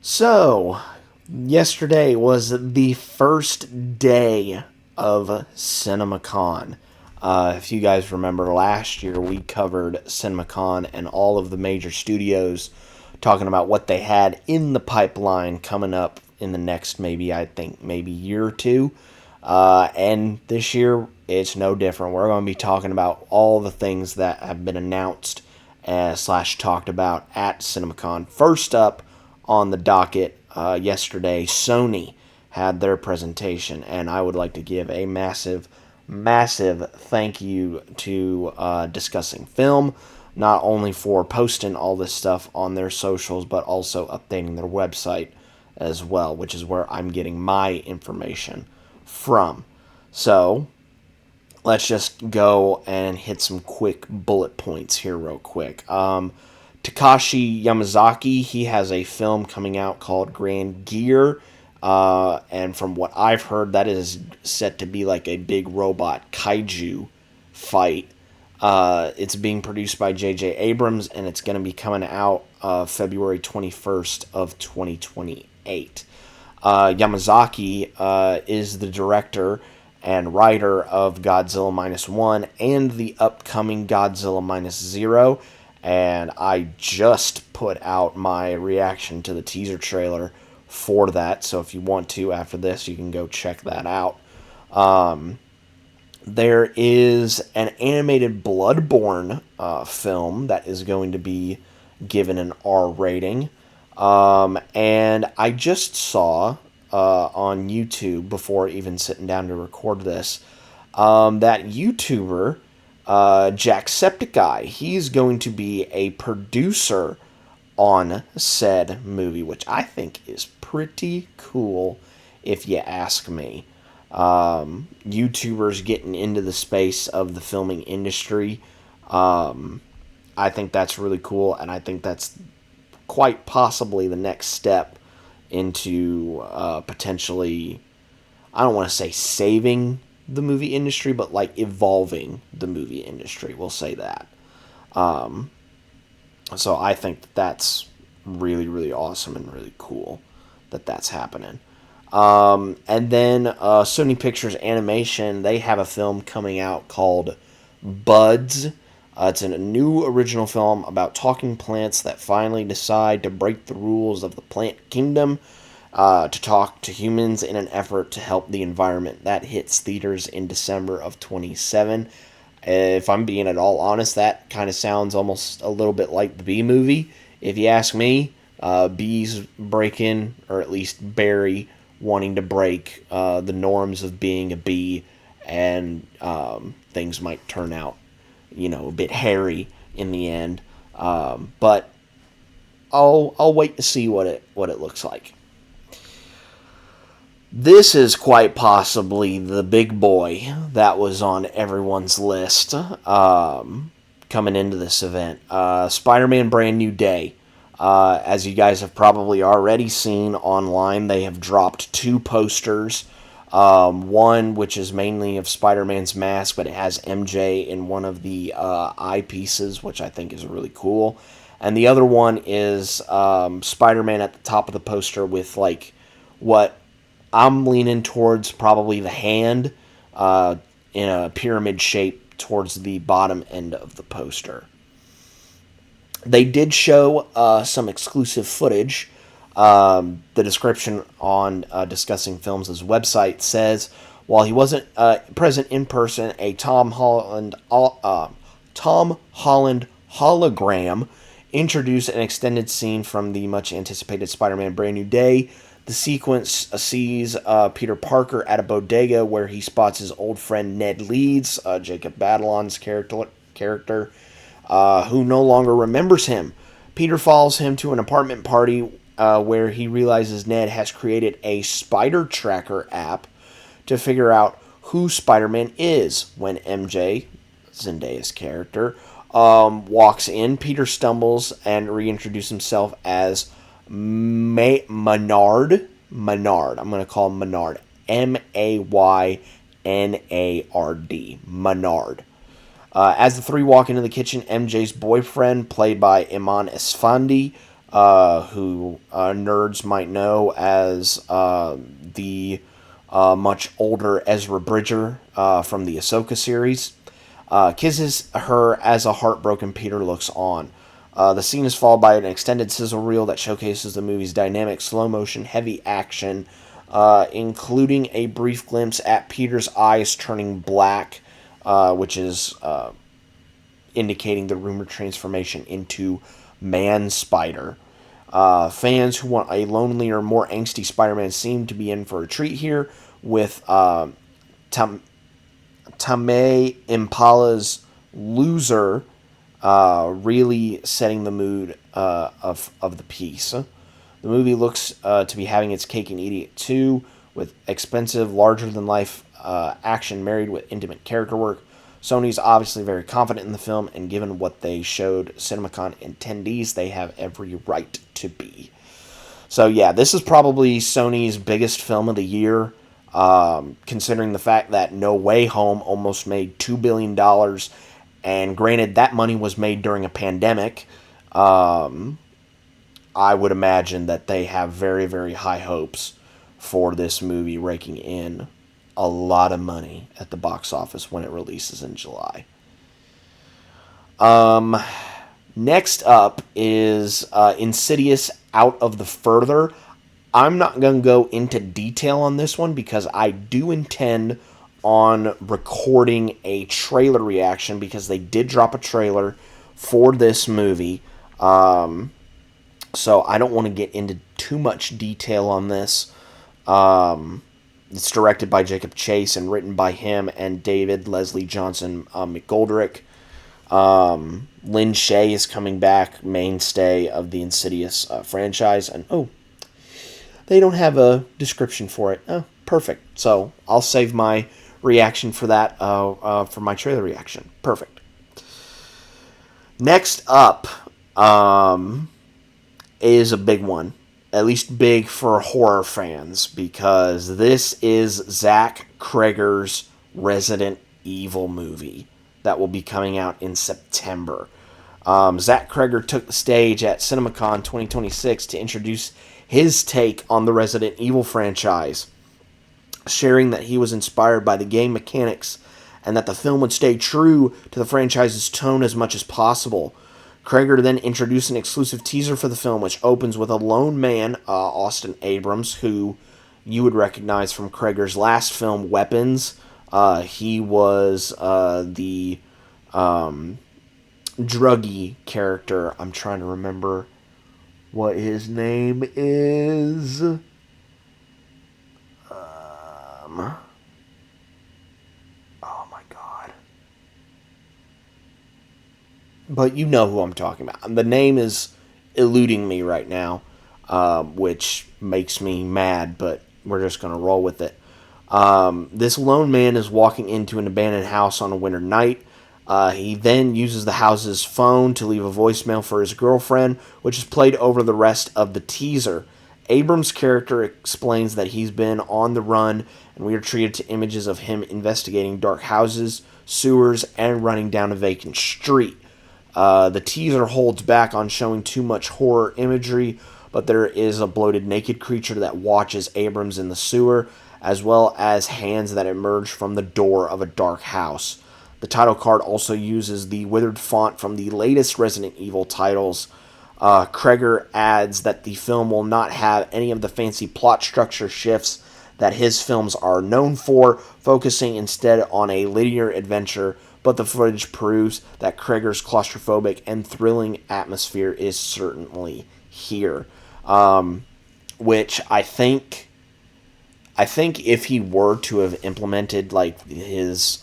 So, yesterday was the first day of CinenaCon. If you guys remember last year, we covered CinemaCon and all of the major studios talking about what they had in the pipeline coming up in the next maybe year or two. And this year, it's no different. We're going to be talking about all the things that have been announced slash talked about at CinemaCon. First up on the docket yesterday, Sony had their presentation, and I would like to give a massive thank you to Discussing Film, not only for posting all this stuff on their socials, but also updating their website as well, which is where I'm getting my information from. So, let's just go and hit some quick bullet points here real quick. Takashi Yamazaki, he has a film coming out called Grand Gear, and from what I've heard, that is set to be like a big robot kaiju fight. It's being produced by J.J. Abrams, and it's going to be coming out February 21st of 2028. Yamazaki is the director and writer of Godzilla Minus One and the upcoming Godzilla Minus Zero. And I just put out my reaction to the teaser trailer for that. So if you want to, after this, you can go check that out. There is an animated Bloodborne film that is going to be given an R rating. And I just saw on YouTube, before even sitting down to record this, that YouTuber Jacksepticeye, he's going to be a producer on said movie, which I think is pretty cool, if you ask me. YouTubers getting into the space of the filming industry, I think that's really cool, and I think that's quite possibly the next step into potentially, I don't want to say saving the movie industry, but like evolving the movie industry. We'll say that. So I think that's really awesome and really cool that that's happening. And then Sony Pictures Animation, they have a film coming out called Buds. It's a new original film about talking plants that finally decide to break the rules of the plant kingdom to talk to humans in an effort to help the environment. That hits theaters in December of 2027. If I'm being at all honest, that kind of sounds almost a little bit like the Bee Movie. If you ask me, bees breaking, or at least Barry wanting to break the norms of being a bee, and things might turn out, a bit hairy in the end. But I'll wait to see what it looks like. This is quite possibly the big boy that was on everyone's list coming into this event. Spider-Man Brand New Day. As you guys have probably already seen online, they have dropped 2 posters. One, which is mainly of Spider-Man's mask, but it has MJ in one of the eyepieces, which I think is really cool. And the other one is Spider-Man at the top of the poster with, like, what I'm leaning towards probably the hand in a pyramid shape towards the bottom end of the poster. They did show some exclusive footage. The description on Discussing Films' website says, while he wasn't present in person, a Tom Holland hologram introduced an extended scene from the much-anticipated Spider-Man Brand New Day. The sequence sees Peter Parker at a bodega where he spots his old friend Ned Leeds, Jacob Batalon's character, who no longer remembers him. Peter follows him to an apartment party where he realizes Ned has created a spider tracker app to figure out who Spider-Man is. When MJ, Zendaya's character, walks in, Peter stumbles and reintroduces himself as Maynard. I'm going to call him Maynard. Maynard. Maynard. As the three walk into the kitchen, MJ's boyfriend, played by Iman Esfandi, who nerds might know as the much older Ezra Bridger from the Ahsoka series, kisses her as a heartbroken Peter looks on. The scene is followed by an extended sizzle reel that showcases the movie's dynamic slow-motion heavy action, including a brief glimpse at Peter's eyes turning black, which is indicating the rumored transformation into Man-Spider. Fans who want a lonelier, more angsty Spider-Man seem to be in for a treat here, with Tame Impala's Loser really setting the mood of the piece. The movie looks to be having its cake and eating it too, with expensive, larger-than-life action married with intimate character work. Sony's obviously very confident in the film, and given what they showed CinenaCon attendees, they have every right to be. So yeah, this is probably Sony's biggest film of the year, considering the fact that No Way Home almost made $2 billion, and granted, that money was made during a pandemic. I would imagine that they have very, very high hopes for this movie raking in a lot of money at the box office when it releases in July. Next up is Insidious Out of the Further. I'm not going to go into detail on this one because I do intend on recording a trailer reaction, because they did drop a trailer for this movie. So I don't want to get into too much detail on this. It's directed by Jacob Chase and written by him and David Leslie Johnson McGoldrick. Lynn Shay is coming back, mainstay of the Insidious franchise. And, they don't have a description for it. Oh, perfect. So I'll save my reaction for that, for my trailer reaction. Perfect. Next up is a big one. At least big for horror fans, because this is Zach Cregger's Resident Evil movie that will be coming out in September. Zach Cregger took the stage at CinemaCon 2026 to introduce his take on the Resident Evil franchise, sharing that he was inspired by the game mechanics and that the film would stay true to the franchise's tone as much as possible. Cregger then introduced an exclusive teaser for the film, which opens with a lone man, Austin Abrams, who you would recognize from Cregger's last film, Weapons. He was the druggy character. I'm trying to remember what his name is. Oh my god. But you know who I'm talking about. The name is eluding me right now, which makes me mad, but we're just going to roll with it. This lone man is walking into an abandoned house on a winter night. He then uses the house's phone to leave a voicemail for his girlfriend, which is played over the rest of the teaser. Abrams' character explains that he's been on the run, and we are treated to images of him investigating dark houses, sewers, and running down a vacant street. The teaser holds back on showing too much horror imagery, but there is a bloated naked creature that watches Abrams in the sewer, as well as hands that emerge from the door of a dark house. The title card also uses the withered font from the latest Resident Evil titles. Cregger adds that the film will not have any of the fancy plot structure shifts that his films are known for, focusing instead on a linear adventure, but the footage proves that Cregger's claustrophobic and thrilling atmosphere is certainly here. Which I think if he were to have implemented like his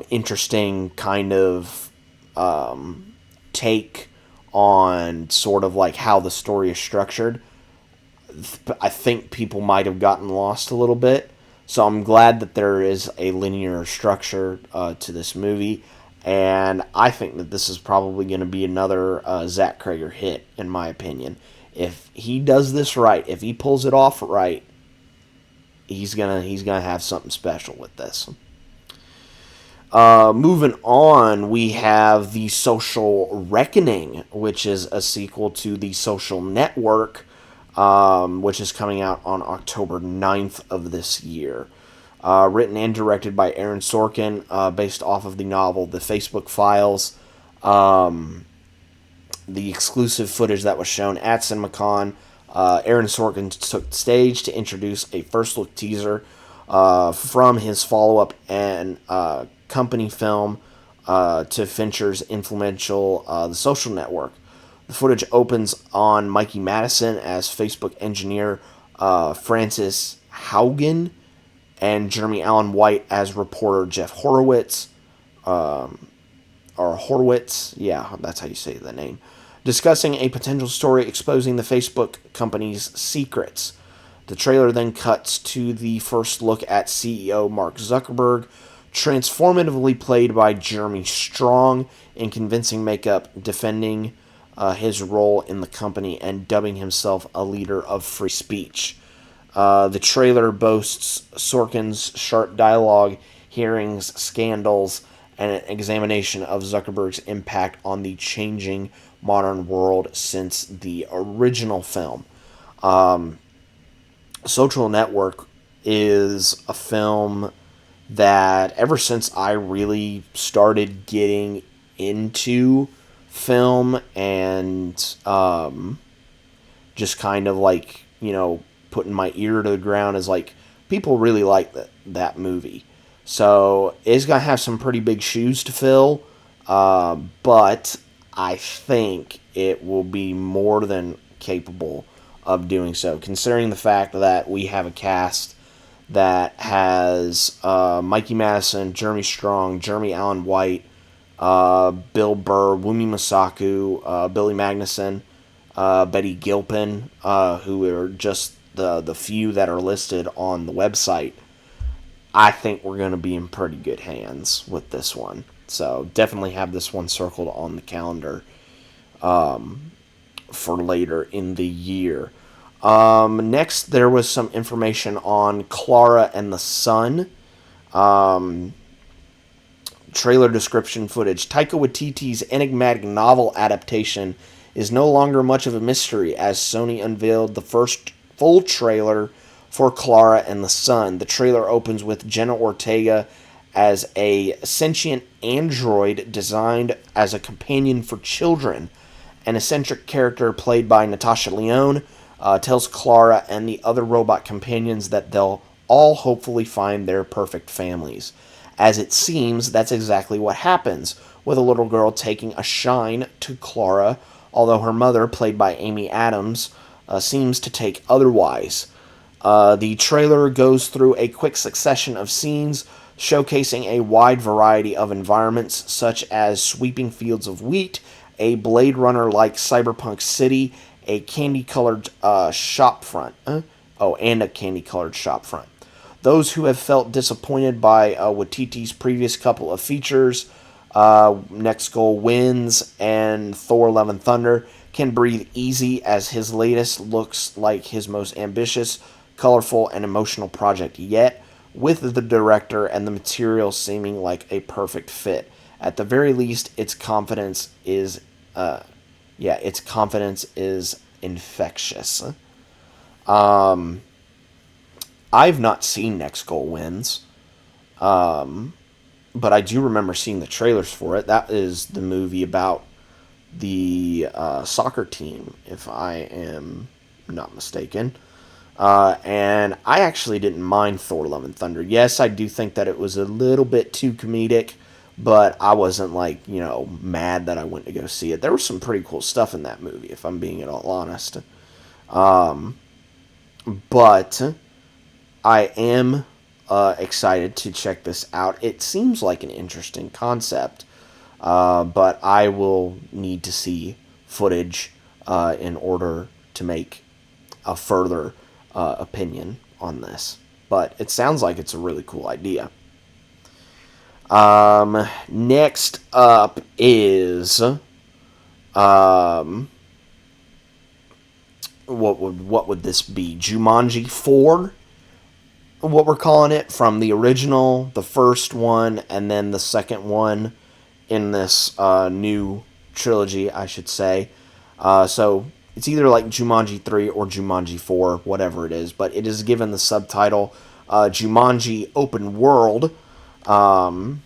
interesting kind of take on sort of like how the story is structured, I think people might have gotten lost a little bit. So I'm glad that there is a linear structure to this movie, and I think that this is probably going to be another Zach Cregger hit, in my opinion. If he does this right, if he pulls it off right, he's gonna have something special with this. Moving on, we have The Social Reckoning, which is a sequel to The Social Network, which is coming out on October 9th of this year. Written and directed by Aaron Sorkin, based off of the novel The Facebook Files. The exclusive footage that was shown at CinemaCon, Aaron Sorkin took the stage to introduce a first look teaser from his follow-up and company film to Fincher's influential The Social Network. The footage opens on Mikey Madison as Facebook engineer Francis Haugen and Jeremy Allen White as reporter Jeff Horowitz. Or Horowitz, yeah, that's how you say the name, discussing a potential story exposing the Facebook company's secrets. The trailer then cuts to the first look at CEO Mark Zuckerberg, transformatively played by Jeremy Strong in convincing makeup, defending his role in the company and dubbing himself a leader of free speech. The trailer boasts Sorkin's sharp dialogue, hearings, scandals, and an examination of Zuckerberg's impact on the changing modern world since the original film. Social Network is a film that ever since I really started getting into film and just kind of like, putting my ear to the ground, is like, people really like that movie. So it's going to have some pretty big shoes to fill, but I think it will be more than capable of doing so, considering the fact that we have a cast that has Mikey Madison, Jeremy Strong, Jeremy Allen White, Bill Burr, Wumi Masaku, Billy Magnuson, Betty Gilpin, who are just the few that are listed on the website. I think we're going to be in pretty good hands with this one. So definitely have this one circled on the calendar for later in the year. Next, there was some information on Clara and the Sun. Trailer description footage. Taika Waititi's enigmatic novel adaptation is no longer much of a mystery, as Sony unveiled the first full trailer for Clara and the Sun. The trailer opens with Jenna Ortega as a sentient android designed as a companion for children. An eccentric character played by Natasha Lyonne tells Clara and the other robot companions that they'll all hopefully find their perfect families. As it seems, that's exactly what happens, with a little girl taking a shine to Clara, although her mother, played by Amy Adams, seems to take otherwise. The trailer goes through a quick succession of scenes showcasing a wide variety of environments, such as sweeping fields of wheat, a Blade Runner-like cyberpunk city, a candy-colored shopfront. And a candy-colored shopfront. Those who have felt disappointed by Waititi's previous couple of features, Next Goal Wins and Thor: Love and Thunder, can breathe easy, as his latest looks like his most ambitious, colorful, and emotional project yet, with the director and the material seeming like a perfect fit. At the very least, its confidence is infectious. I've not seen Next Goal Wins, but I do remember seeing the trailers for it. That is the movie about the soccer team, if I am not mistaken. And I actually didn't mind Thor: Love and Thunder. Yes, I do think that it was a little bit too comedic, but I wasn't mad that I went to go see it. There was some pretty cool stuff in that movie, if I'm being at all honest. But I am excited to check this out. It seems like an interesting concept, but I will need to see footage in order to make a further opinion on this. But it sounds like it's a really cool idea. Next up is what would this be? Jumanji 4? what we're calling it, from the original, the first one, and then the second one in this new trilogy, I should say. So it's either like Jumanji 3 or Jumanji 4, whatever it is, but it is given the subtitle Jumanji Open World, and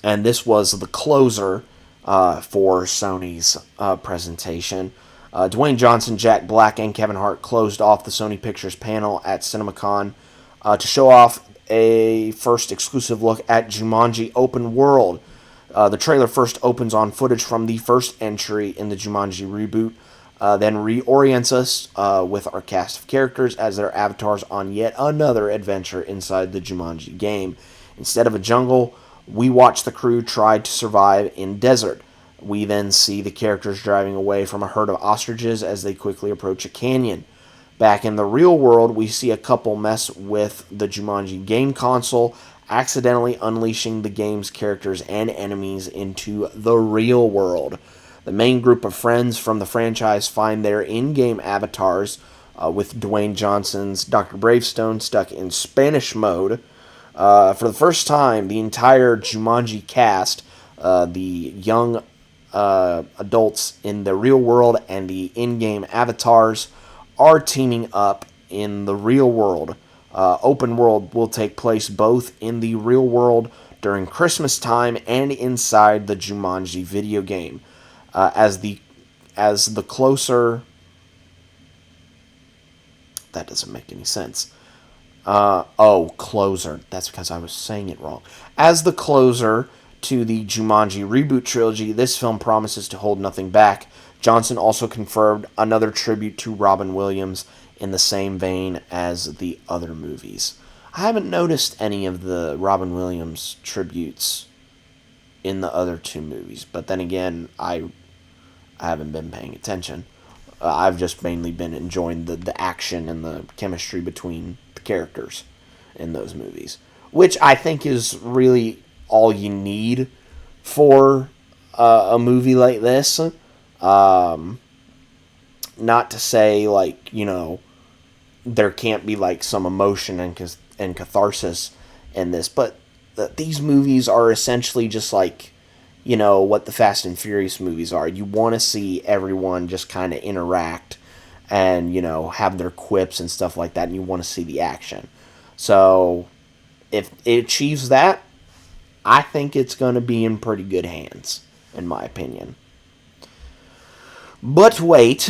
this was the closer for Sony's presentation. Dwayne Johnson, Jack Black, and Kevin Hart closed off the Sony Pictures panel at CinemaCon to show off a first exclusive look at Jumanji Open World. The trailer first opens on footage from the first entry in the Jumanji reboot, then reorients us with our cast of characters as their avatars on yet another adventure inside the Jumanji game. Instead of a jungle, we watch the crew try to survive in desert. We then see the characters driving away from a herd of ostriches as they quickly approach a canyon. Back in the real world, we see a couple mess with the Jumanji game console, accidentally unleashing the game's characters and enemies into the real world. The main group of friends from the franchise find their in-game avatars, with Dwayne Johnson's Dr. Bravestone stuck in Spanish mode. For the first time, the entire Jumanji cast, the young adults in the real world and the in-game avatars, are teaming up in the real world. Open world will take place both in the real world during Christmas time and inside the Jumanji video game. As the closer, that doesn't make any sense. Closer. That's because I was saying it wrong. As the closer to the Jumanji reboot trilogy, this film promises to hold nothing back. Johnson also confirmed another tribute to Robin Williams in the same vein as the other movies. I haven't noticed any of the Robin Williams tributes in the other two movies, but then again, I haven't been paying attention. I've just mainly been enjoying the action and the chemistry between the characters in those movies, which I think is really all you need for a movie like this. Not to say, like, there can't be, like, some emotion and catharsis in this, but these movies are essentially just like, what the Fast and Furious movies are. You want to see everyone just kind of interact and, have their quips and stuff like that, and you want to see the action. So, if it achieves that, I think it's going to be in pretty good hands, in my opinion. But wait,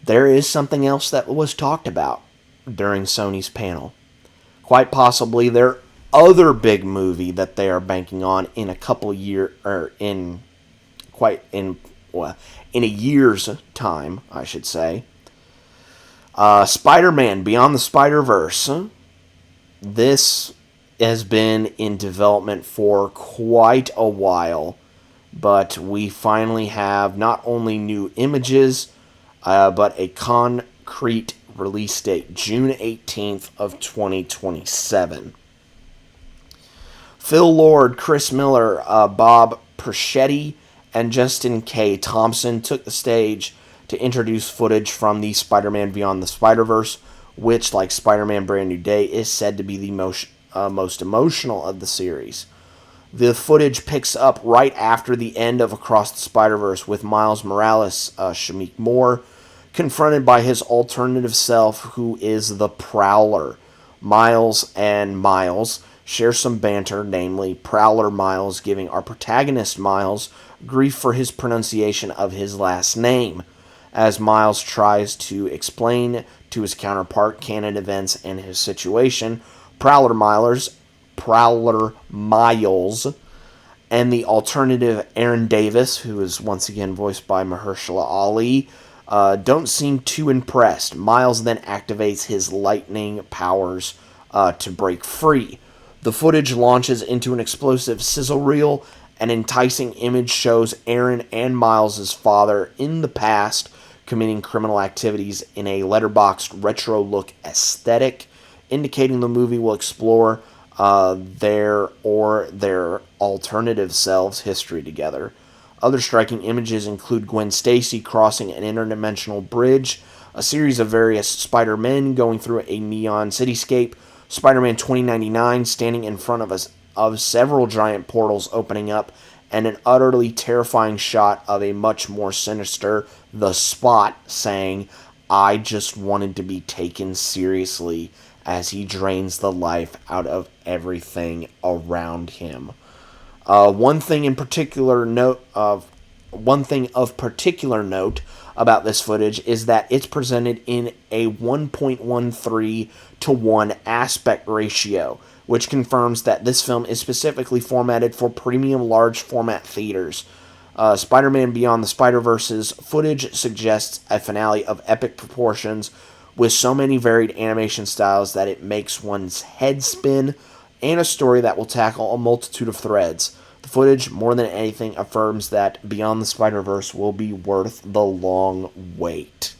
there is something else that was talked about during Sony's panel. Quite possibly their other big movie that they are banking on in a couple year, or in a year's time, I should say. Spider-Man Beyond the Spider-Verse. This has been in development for quite a while, but we finally have not only new images, but a concrete release date, June 18th of 2027. Phil Lord, Chris Miller, Bob Perschetti, and Justin K. Thompson took the stage to introduce footage from the Spider-Man Beyond the Spider-Verse, which, like Spider-Man Brand New Day, is said to be the most emotional of the series. The footage picks up right after the end of Across the Spider-Verse, with Miles Morales, Shamik Moore, confronted by his alternative self, who is the Prowler. Miles and Miles share some banter, namely Prowler Miles giving our protagonist Miles grief for his pronunciation of his last name. As Miles tries to explain to his counterpart canon events and his situation, Prowler Miles, and the alternative Aaron Davis, who is once again voiced by Mahershala Ali, don't seem too impressed. Miles then activates his lightning powers to break free. The footage launches into an explosive sizzle reel. An enticing image shows Aaron and Miles' father in the past committing criminal activities in a letterboxed retro look aesthetic, indicating the movie will explore their alternative selves' history together. Other striking images include Gwen Stacy crossing an interdimensional bridge, a series of various Spider-Men going through a neon cityscape, Spider-Man 2099 standing in front of several giant portals opening up, and an utterly terrifying shot of a much more sinister The Spot saying, "I just wanted to be taken seriously," as he drains the life out of everything around him. One thing of particular note about this footage is that it's presented in a 1.13 to 1 aspect ratio, which confirms that this film is specifically formatted for premium large format theaters. Spider-Man Beyond the Spider-Verse's footage suggests a finale of epic proportions with so many varied animation styles that it makes one's head spin, and a story that will tackle a multitude of threads. The footage, more than anything, affirms that Beyond the Spider-Verse will be worth the long wait.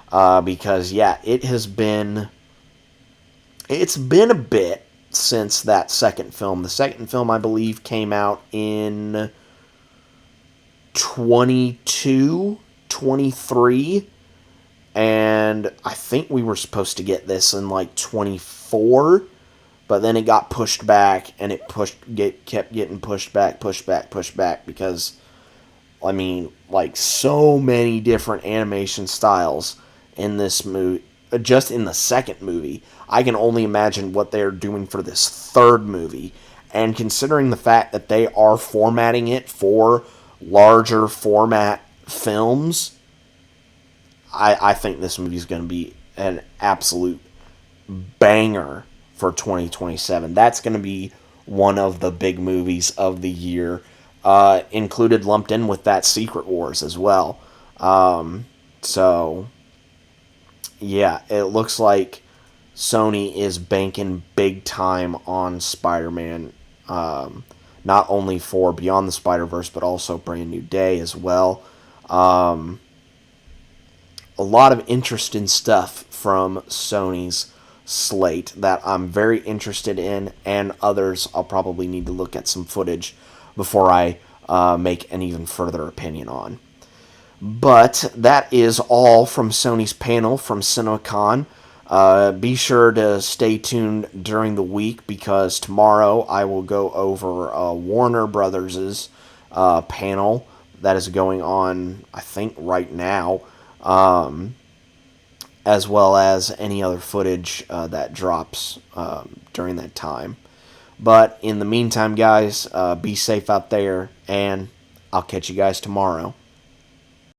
Because, yeah, it's been a bit since that second film. The second film, I believe, came out in 22, 23, and I think we were supposed to get this in like 24, but then it got pushed back, and it kept getting pushed back, because, I mean, like, so many different animation styles in this movie, just in the second movie. I can only imagine what they're doing for this third movie, and considering the fact that they are formatting it for larger format films, I think this movie is going to be an absolute banger for 2027. That's going to be one of the big movies of the year, included, lumped in with that Secret Wars as well. So, yeah, it looks like Sony is banking big time on Spider-Man, not only for Beyond the Spider-Verse, but also Brand New Day as well. A lot of interesting stuff from Sony's slate that I'm very interested in, and others I'll probably need to look at some footage before I make an even further opinion on. But that is all from Sony's panel from CinenaCon. Be sure to stay tuned during the week, because tomorrow I will go over Warner Brothers' panel that is going on, I think, right now, as well as any other footage that drops during that time. But in the meantime, guys, be safe out there, and I'll catch you guys tomorrow.